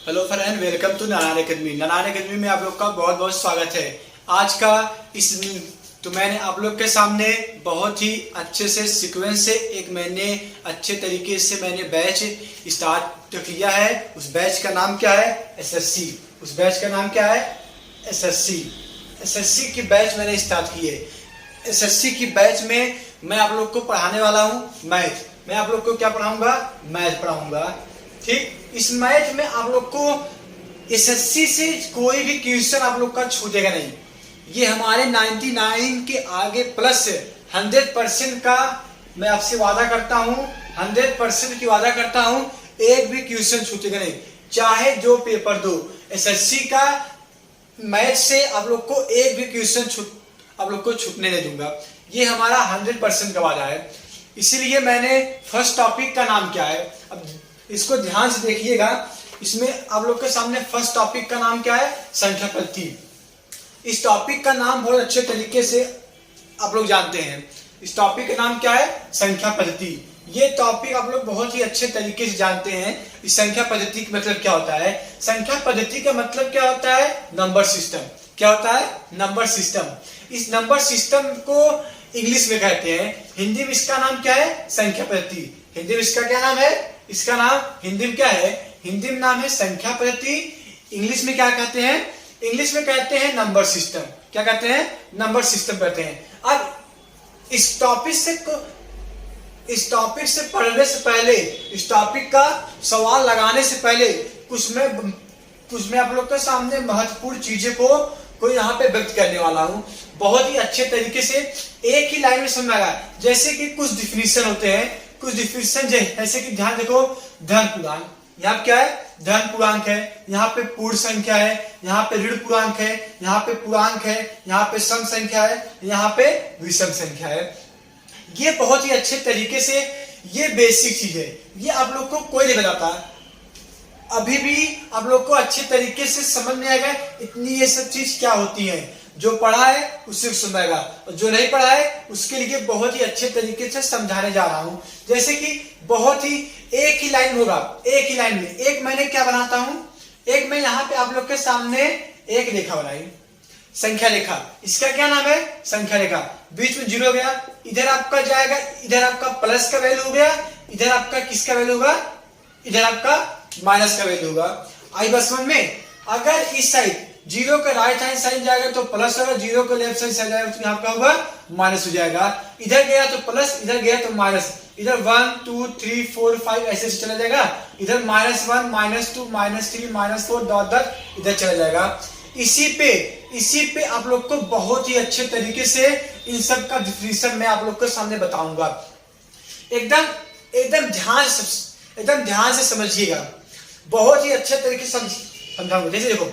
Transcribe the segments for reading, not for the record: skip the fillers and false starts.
Hello friend, welcome to Narayan academy. Narayan academy में आप लोग का बहुत बहुत स्वागत है। आज का मैंने आप लोग के सामने बहुत ही अच्छे से सीक्वेंस से एक मैंने अच्छे तरीके से मैंने बैच स्टार्ट किया है। उस बैच का नाम क्या है? एसएससी। उस बैच का नाम क्या है? एसएससी। एसएससी की बैच मैंने स्टार्ट की है। एसएससी की बैच में मैं आप लोग को पढ़ाने वाला हूँ मैथ। मैं आप लोग को क्या पढ़ाऊंगा? मैथ पढ़ाऊंगा। ठीक, इस मैथ में आप लोग को एसएससी से कोई भी क्वेश्चन आप लोग का छूटेगा नहीं। ये हमारे 99 के आगे प्लस 100% का मैं आपसे वादा करता हूँ। 100% की वादा करता हूँ, एक भी क्वेश्चन छूटेगा नहीं, चाहे जो पेपर दो। एसएससी का मैथ से आप लोग को एक भी क्वेश्चन आप लोग को छूटने नहीं दूंगा। ये हमारा 100% का वादा है। इसीलिए मैंने फर्स्ट टॉपिक का नाम क्या है, अब इसको ध्यान से देखिएगा। इसमें आप लोग के सामने फर्स्ट टॉपिक का नाम क्या है? संख्या पद्धति। इस टॉपिक का नाम बहुत अच्छे तरीके से आप लोग जानते हैं। इस टॉपिक का नाम क्या है? संख्या पद्धति। ये टॉपिक आप लोग बहुत ही अच्छे तरीके से जानते हैं। इस संख्या पद्धति का मतलब क्या होता है? संख्या पद्धति का मतलब क्या होता है? Number system. क्या होता है? Number system. इस नंबर सिस्टम को इंग्लिश में कहते हैं, हिंदी में इसका नाम क्या है? संख्या पद्धति। हिंदी में इसका क्या नाम है? इसका नाम हिंदी में क्या है? हिंदी में नाम है संख्या पद्धति। इंग्लिश में क्या कहते हैं? इंग्लिश में कहते हैं नंबर सिस्टम। क्या कहते हैं? नंबर सिस्टम कहते हैं। अब इस टॉपिक से पढ़ने से पहले, इस टॉपिक का सवाल लगाने से पहले कुछ मैं आप लोग के सामने महत्वपूर्ण चीजें को यहाँ पे व्यक्त करने वाला हूँ। बहुत ही अच्छे तरीके से एक ही लाइन में समझाएगा। जैसे कि कुछ डिफिनीशन होते हैं, कुछ डिफिनीशन जैसे कि ध्यान देखो, धन पूर्णांक। यहाँ क्या है? धन पूर्णांक है। यहाँ पे पूर्ण संख्या है, यहाँ पे ऋण पूर्णांक है, यहाँ पे पूर्णांक है, यहाँ पे सम संख्या है, यहाँ पे विषम संख्या है। ये बहुत ही अच्छे तरीके से, ये बेसिक चीज है, ये आप लोग को कोई नहीं बताता। अभी भी आप लोग को अच्छे तरीके से समझ में आएगा इतनी ये सब चीज क्या होती है। जो पढ़ा है उससे समझाएगा, और जो नहीं पढ़ा है उसके लिए बहुत ही अच्छे तरीके से समझाने जा रहा हूं। जैसे कि बहुत ही एक ही लाइन होगा, एक ही लाइन में एक मैंने क्या बनाता हूं, एक मैं यहाँ पे आप लोग के सामने एक रेखा बनाई, संख्या रेखा। इसका क्या नाम है? संख्या रेखा। बीच में जीरो गया, इधर आपका जाएगा, इधर आपका प्लस का वैल्यू हो गया, इधर आपका किसका वैल्यू होगा? इधर आपका माइनस का वैल्यू होगा। आई बस में अगर इस साइड जीरो का राइट हैंड साइड जाएगा तो प्लस होगा, जीरो का लेफ्ट साइड जाएगा तो यहाँ का होगा माइनस हो जाएगा। इधर गया तो प्लस, इधर गया तो माइनस। इधर 1 2 3 4 5 ऐसे चला जाएगा। इधर -1 -2 -3 -4 डॉट डॉट इधर चला जाएगा। इसी पे आप लोग को बहुत ही अच्छे तरीके से इन सब का डिफिनीशन मैं आप लोग के सामने बताऊंगा। एकदम ध्यान से समझिएगा, बहुत ही अच्छे तरीके से समझाऊंगा। जैसे देखो,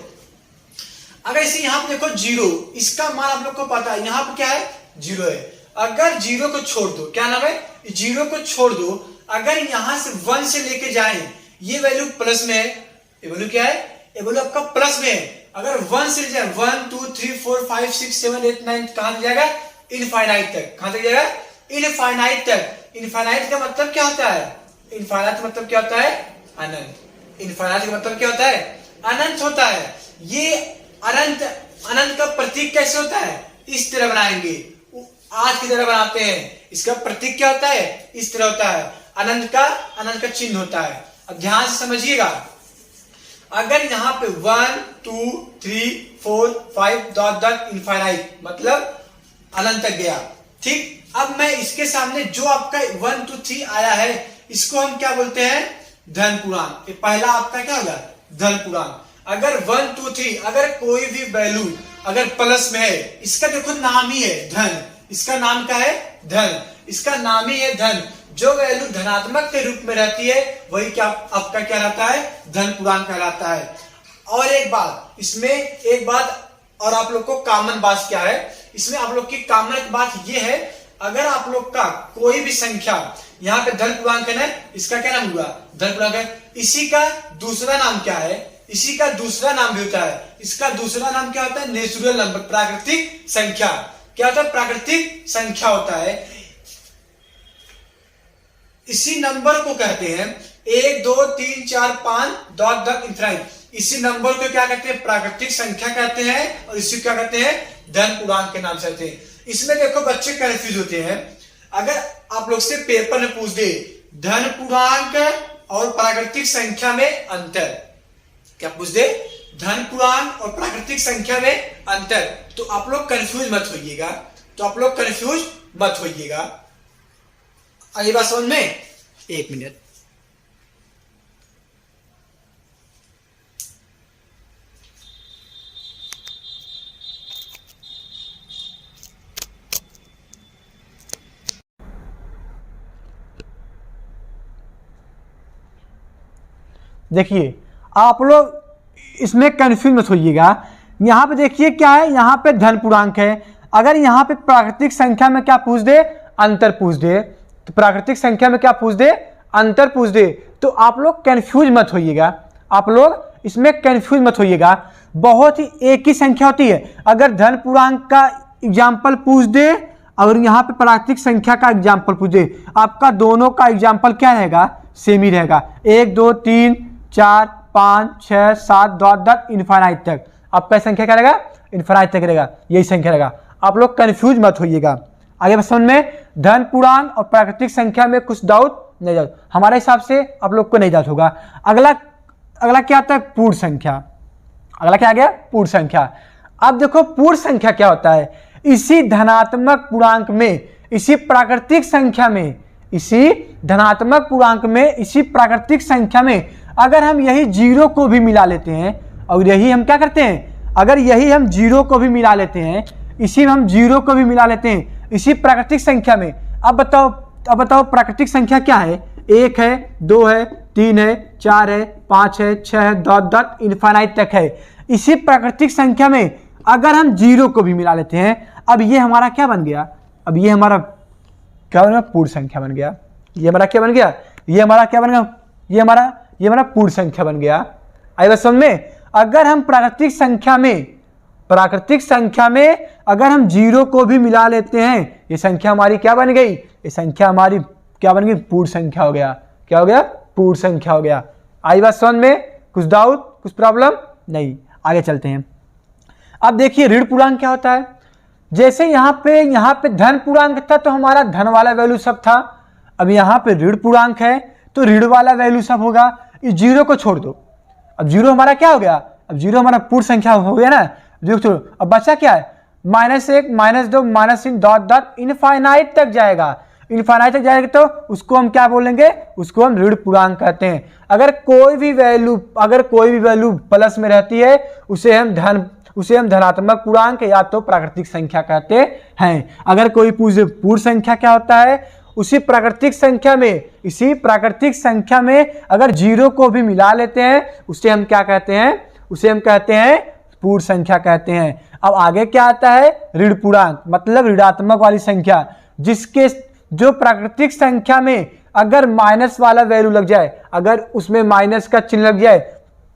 अगर इसे यहाँ पे देखो जीरो, इसका मान आप लोग को पता है, यहाँ पे क्या है? जीरो है। अगर जीरो को छोड़ दो, क्या नाम है? जीरो को छोड़ दो, अगर यहाँ से 1 से लेके जाए, ये वैल्यू प्लस में है। ये वैल्यू क्या है? ये वैल्यू आपका प्लस में है। अगर 1 से जाए 1 2 3 4 5 6 7 8 9 कहां जाएगा? इनफाइनाइट तक। कहां तक जाएगा? इनफाइनाइट तक। इनफाइनाइट का मतलब क्या होता है? इनफाइनाइट का मतलब क्या होता है? अनंत। इनफाइनाइट का मतलब क्या होता है? अनंत होता है। ये अनंत का प्रतीक कैसे होता है? इस तरह बनाएंगे, आज की तरह बनाते हैं। इसका प्रतीक क्या होता है? इस तरह होता है। अनंत का चिन्ह होता है। अब ध्यान से समझिएगा, अगर यहाँ पे 1 2 3 4 5 डॉट डॉट इनफाइनाइट मतलब अनंत तक गया। ठीक, अब मैं इसके सामने जो आपका 1 2 3 आया है, इसको हम क्या बोलते हैं? धन पूर्णांक। ये पहला आपका क्या होगा? धन पूर्णांक। अगर 1 2 3 अगर कोई भी वैल्यू अगर प्लस में है, इसका देखो नाम ही है धन। इसका नाम क्या है? धन। इसका नाम ही है धन। जो वैल्यू धनात्मक के रूप में रहती है वही क्या आपका क्या रहता है? धन पूर्णांक कहलाता है। और एक बात और आप लोग को कॉमन बात क्या है? इसमें आप लोग की कॉमन बात ये है, अगर आप लोग का कोई भी संख्या यहाँ पे धन पूर्णांक है ना, इसका क्या नाम हुआ? धन पूर्णांक है। इसी का दूसरा नाम क्या है? इसी का दूसरा नाम भी होता है। इसका दूसरा नाम क्या होता है? नेचुरल नंबर, प्राकृतिक संख्या। क्या होता है? प्राकृतिक संख्या होता है। इसी नंबर को कहते हैं 1 2 3 4 5 डॉट डॉट इनफाइनाइट। इसी नंबर को क्या कहते हैं, प्राकृतिक संख्या कहते हैं, और इसी क्या कहते हैं, धन पूर्णांक के नाम से कहते हैं। इसमें देखो बच्चे कंफ्यूज होते हैं, अगर आप लोग से पेपर में पूछ दे धन पूर्णांक और प्राकृतिक संख्या में अंतर, क्या पूछ दे, धन पूर्णांक और प्राकृतिक संख्या में अंतर, तो आप लोग कंफ्यूज मत होइएगा, तो आप लोग कंफ्यूज मत होइएगा। आइए बात समझ में, एक मिनट। देखिए आप लोग इसमें कंफ्यूज मत होइएगा। यहाँ पे देखिए क्या है, यहाँ पे धन पूर्णांक है, अगर यहाँ पे प्राकृतिक संख्या में क्या पूछ दे, अंतर पूछ दे, तो प्राकृतिक संख्या में क्या पूछ दे, अंतर पूछ दे, तो आप लोग कंफ्यूज मत होइएगा, आप लोग इसमें कंफ्यूज मत होइएगा। बहुत ही एक ही संख्या होती है, अगर धन पूर्णांक का एग्जाम्पल पूछ दे और यहाँ पे प्राकृतिक संख्या का एग्जाम्पल पूछ दे, आपका दोनों का एग्जाम्पल क्या रहेगा, सेम ही रहेगा। 1 2 3 4 5 6 7 डॉट इनफाइनाइट तक आपका संख्या क्या रहेगा, इनफाइनाइट तक रहेगा, यही संख्या रहेगा। आप लोग कंफ्यूज मत होइएगा। आगे बस समझ में, धन पूर्णांक और प्राकृतिक संख्या में कुछ डाउट नहीं, डाउट हमारे हिसाब से आप लोग को नहीं डाउट होगा। अगला क्या आता है, पूर्ण संख्या। अगला क्या आ गया, पूर्ण संख्या। अब देखो पूर्ण संख्या क्या होता है, इसी धनात्मक पूर्णांक में, इसी प्राकृतिक संख्या में, इसी धनात्मक पूर्णांक में, इसी प्राकृतिक संख्या में अगर हम यही जीरो को भी मिला लेते हैं, और यही हम क्या करते हैं, अगर यही हम जीरो को भी मिला लेते हैं, इसी में हम जीरो को भी मिला लेते हैं इसी प्राकृतिक संख्या में। अब बताओ प्राकृतिक संख्या क्या है, 1 है, 2 है, 3 है, 4 है, 5 है, 6 है, डॉट इनफाइनाइट तक है। इसी प्राकृतिक संख्या में अगर हम जीरो को भी मिला लेते हैं, अब ये हमारा क्या बन गया, अब ये हमारा क्या बन गया, पूर्ण संख्या बन गया। ये हमारा क्या बन गया, ये हमारा क्या बन गया, ये हमारा पूर्ण संख्या बन गया। आई बात समझ में, अगर हम प्राकृतिक संख्या में अगर हम जीरो को भी मिला लेते हैं, ये संख्या हमारी क्या बन गई, ये संख्या हमारी क्या बन गई, पूर्ण संख्या हो गया। क्या हो गया, पूर्ण संख्या हो गया। आई बात समझ में, कुछ डाउट, कुछ प्रॉब्लम नहीं, आगे चलते हैं। अब देखिए ऋण पूर्णांक क्या होता है। जैसे यहाँ पे धन पूर्णांक था तो हमारा धन वाला वैल्यू सब था, अब यहाँ पे ऋण पूर्णांक है तो ऋण वाला वैल्यू सब होगा। इस जीरो को छोड़ दो, अब जीरो हमारा क्या हो गया, अब जीरो हमारा पूर्ण संख्या हो गया ना, जीरो छोड़ो, अब बचा क्या है, -1 -2 -3 डॉट इनफाइनाइट तक जाएगा। इनफाइनाइट तक जाएगा तो उसको हम क्या बोलेंगे, उसको हम ऋण पूर्णांक कहते हैं। अगर कोई भी वैल्यू प्लस में रहती है उसे हम धनात्मक पूर्णांक या तो प्राकृतिक संख्या कहते हैं। अगर कोई पूर्ण संख्या क्या होता है, इसी प्राकृतिक संख्या में अगर जीरो को भी मिला लेते हैं उसे हम क्या कहते हैं, उसे हम कहते हैं पूर्ण संख्या कहते हैं। अब आगे क्या आता है, ऋण पूर्णांक, मतलब ऋणात्मक वाली संख्या, जो प्राकृतिक संख्या में अगर माइनस वाला वैल्यू लग जाए, अगर उसमें माइनस का चिन्ह लग जाए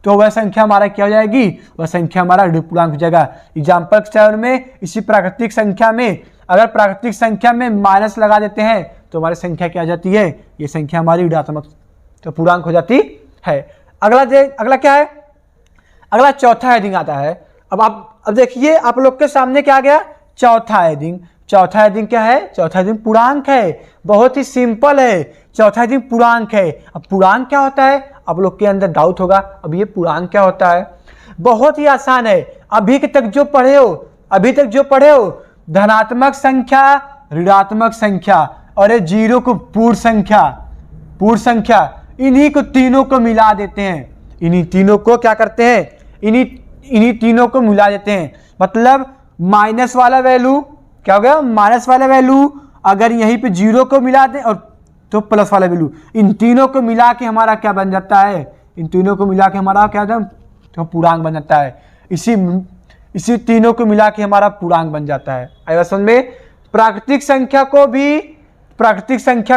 तो वह संख्या हमारा क्या हो जाएगी, वह संख्या हमारा ऋण पूर्णांक हो जाएगा। एग्जाम्पल के तौर में इसी प्राकृतिक संख्या में अगर प्राकृतिक संख्या में माइनस लगा देते हैं तो हमारी संख्या क्या हो जाती है, ये संख्या हमारी ऋणात्मक तो पूर्णांक हो जाती है। अगला क्या है, अगला चौथा हेडिंग आता है। अब देखिए आप लोग के सामने क्या आ गया, चौथा हेडिंग। चौथा हेडिंग क्या है, चौथा हेडिंग पूर्णांक है, बहुत ही सिंपल है, चौथा हेडिंग पूर्णांक है। अब पूर्णांक क्या होता है, आप लोग के अंदर डाउट होगा, अब ये पूर्णांक क्या होता है, बहुत ही आसान है। अभी तक जो पढ़े हो धनात्मक संख्या, ऋणात्मक संख्या और ये जीरो को पूर्ण संख्या, इन्हीं को तीनों को मिला देते हैं। इन्हीं तीनों को क्या करते हैं, इन्हीं तीनों को मिला देते हैं। मतलब माइनस वाला वैल्यू क्या हो गया, माइनस वाला वैल्यू अगर यहीं पे जीरो को मिला दें और तो प्लस वाला वैल्यू, इन तीनों को मिला के हमारा क्या बन जाता है, इन तीनों को मिला के हमारा क्या तो पूर्णांक बन जाता है। इसी तीनों को मिला के हमारा पूर्णांक बन जाता है। आइए समझ में, प्राकृतिक संख्या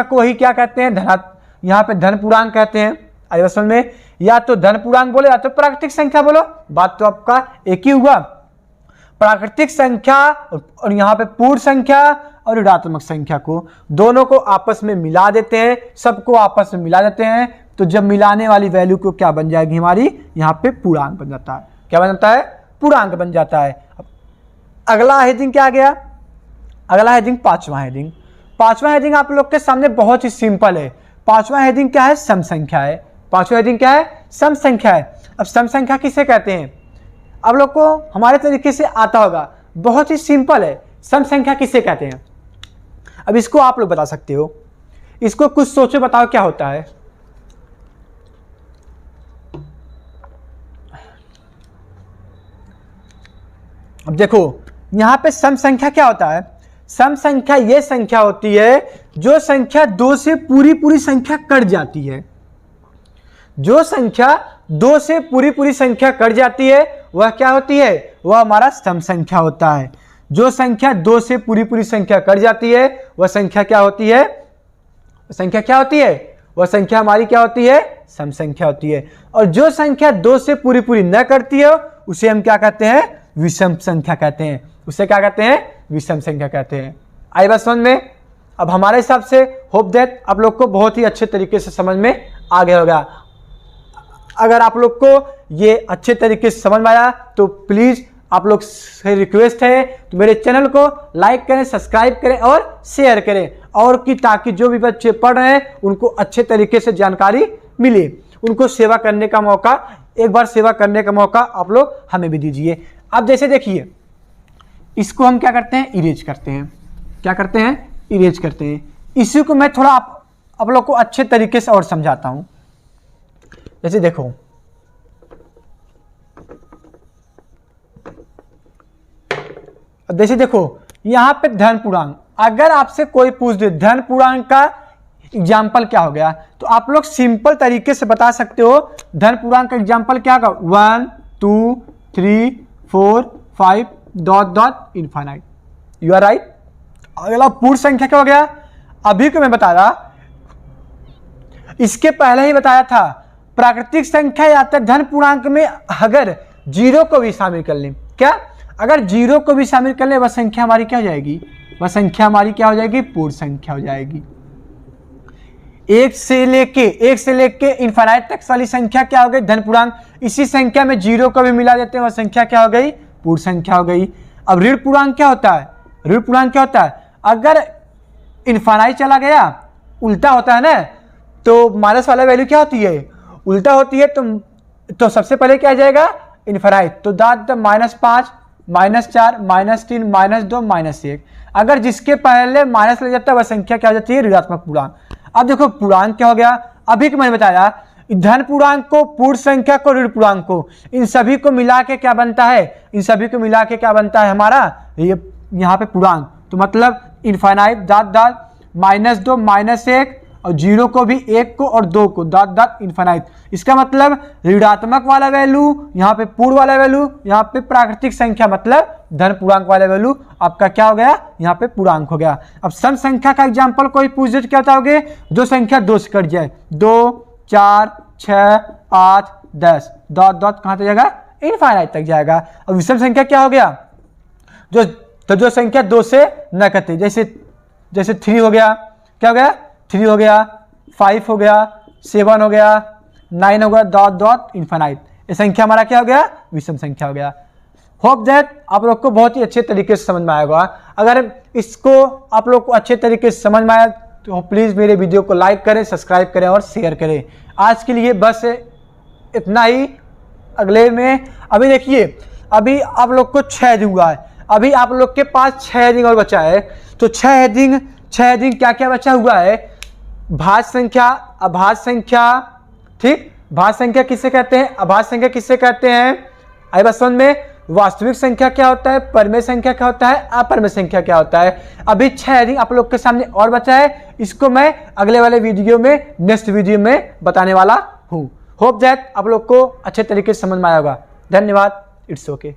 को ही क्या कहते हैं, यहाँ पे धन पूर्णांक कहते हैं। आइए समझ में, या तो धन पूर्णांक बोलो या तो प्राकृतिक संख्या बोलो, बात तो आपका एक ही हुआ। प्राकृतिक संख्या और यहाँ पे पूर्ण संख्या और ऋणात्मक संख्या को दोनों को आपस में मिला देते हैं, सबको आपस में मिला देते हैं तो जब मिलाने वाली वैल्यू को क्या बन जाएगी हमारी, यहाँ पे पूर्णांक बन जाता है। क्या बन जाता है? पूर्णांक बन जाता है। अगला हेडिंग क्या आ गया? अगला हेडिंग पांचवा हेडिंग। पांचवा हेडिंग आप लोग के सामने बहुत ही सिंपल है। पांचवा हेडिंग क्या है? सम संख्या है। पांचवा हेडिंग क्या है? सम संख्या है। अब सम संख्या किसे कहते हैं? आप लोग को हमारे तरीके से आता होगा, बहुत ही सिंपल है। सम संख्या किसे कहते हैं? अब इसको आप लोग बता सकते हो, इसको कुछ सोचो, बताओ क्या होता है। अब देखो यहां पे सम संख्या क्या होता है? सम संख्या ये संख्या होती है जो संख्या 2 से पूरी संख्या कट जाती है। जो संख्या 2 से पूरी संख्या कट जाती है वह क्या होती है? वह हमारा सम संख्या होता है। जो संख्या 2 से पूरी संख्या कट जाती है वह संख्या क्या होती है? संख्या क्या होती है? वह संख्या हमारी क्या होती है? सम संख्या होती है। और जो संख्या 2 से पूरी न करती है उसे हम क्या कहते हैं? विषम संख्या कहते हैं। उसे क्या कहते हैं? विषम संख्या कहते हैं। आई बात समझ में? अब हमारे हिसाब से होप दैट आप लोग को बहुत ही अच्छे तरीके से समझ में आ गया होगा। अगर आप लोग को ये अच्छे तरीके से समझ में आया तो प्लीज आप लोग से रिक्वेस्ट है तो मेरे चैनल को लाइक करें, सब्सक्राइब करें और शेयर करें, और कि ताकि जो भी बच्चे पढ़ रहे हैं उनको अच्छे तरीके से जानकारी मिले, उनको सेवा करने का मौका, एक बार सेवा करने का मौका आप लोग हमें भी दीजिए। अब जैसे देखिए इसको हम क्या करते हैं? इरेज करते हैं। क्या करते हैं? इरेज करते हैं। इसी को मैं थोड़ा आप लोग को अच्छे तरीके से और समझाता हूं। जैसे देखो अब जैसे देखो यहां पे धन पूर्णांक, अगर आपसे कोई पूछ दे धन पूर्णांक का एग्जाम्पल क्या हो गया, तो आप लोग सिंपल तरीके से बता सकते हो धन पूर्णांक का एग्जाम्पल क्या होगा? 1 2 3 4 5 dot dot infinite. You are right. अगला पूर्ण संख्या क्या हो गया? अभी को मैं बता रहा, इसके पहले ही बताया था, प्राकृतिक संख्या या तो धन पूर्णांक में अगर 0 को भी शामिल कर लें, क्या अगर 0 को भी शामिल कर लें वह संख्या हमारी क्या हो जाएगी? वह संख्या हमारी क्या हो जाएगी? पूर्ण संख्या हो जाएगी। एक से लेके इनफाइनाइट तक वाली संख्या क्या हो गई? धन पूर्णांक। इसी संख्या में 0 को भी मिला देते हैं, वह संख्या क्या हो गई? पूर्ण संख्या हो गई। अब ऋण पूर्णांक क्या होता है? ऋण पूर्णांक क्या होता है? अगर इनफाइनाइट चला गया, उल्टा होता है ना, तो माइनस वाला वैल्यू क्या होती है? उल्टा होती है। तो सबसे पहले क्या आ जाएगा? इनफाइनाइट। तो -5 -4 -3 -2 -1। अगर जिसके पहले माइनस लग जाता है वह संख्या क्या हो जाती है? ऋणात्मक पूर्णांक। अब देखो पूर्णांक क्या हो गया? अभी मैंने बताया धन पूर्णांक को, पूर्ण संख्या को, ऋण पूर्णांक को, इन सभी को मिला के क्या बनता है? इन सभी को मिला के क्या बनता है हमारा? ये यहाँ पे पूर्णांक। तो मतलब इनफाइनाइट -2 -1 और 0 को भी 1 को और 2 को इनफाइनाइट। इसका मतलब ऋणात्मक वाला वैल्यू, यहाँ पे पूर्ण वाला वैल्यू, यहाँ पे प्राकृतिक संख्या मतलब धन पूर्णांक वाला वैल्यू आपका क्या हो गया? यहाँ पे पूर्णांक हो गया। अब सम संख्या का एग्जाम्पल कोई पूछ दे क्या बताओगे? जो संख्या 2 से कट जाए, 2 4 6 8 10 डॉट कहां तक जाएगा? इनफाइनाइट तक जाएगा। अब विषम संख्या क्या हो गया? जो संख्या 2 से न कटे, जैसे 3 हो गया, क्या हो गया? 3 हो गया, 5 हो गया, 7 हो गया, 9 हो गया, डॉट इनफाइनाइट। ये संख्या हमारा क्या हो गया? विषम संख्या हो गया। होप दैट आप लोग को बहुत ही अच्छे तरीके से समझ में आएगा। अगर इसको आप लोग को अच्छे तरीके से समझ में आया तो प्लीज़ मेरे वीडियो को लाइक करें, सब्सक्राइब करें और शेयर करें। आज के लिए बस इतना ही। अगले में अभी देखिए, अभी आप लोग को 6 हेडिंग हुआ है, अभी आप लोग के पास 6 हेडिंग और बचा है। तो 6 हेडिंग क्या क्या बचा हुआ है? भाज्य संख्या, अभाज्य संख्या, ठीक। भाज्य संख्या किसे कहते हैं? अभाज्य संख्या किसे कहते हैं? आई बात समझ में? वास्तविक संख्या क्या होता है? परमेय संख्या क्या होता है? अपरमेय संख्या क्या होता है? अभी 6 हेडिंग आप लोग के सामने और बचा है, इसको मैं अगले वाले वीडियो में, नेक्स्ट वीडियो में बताने वाला हूँ। होप दैट आप लोग को अच्छे तरीके से समझ में आया होगा। धन्यवाद। It's okay.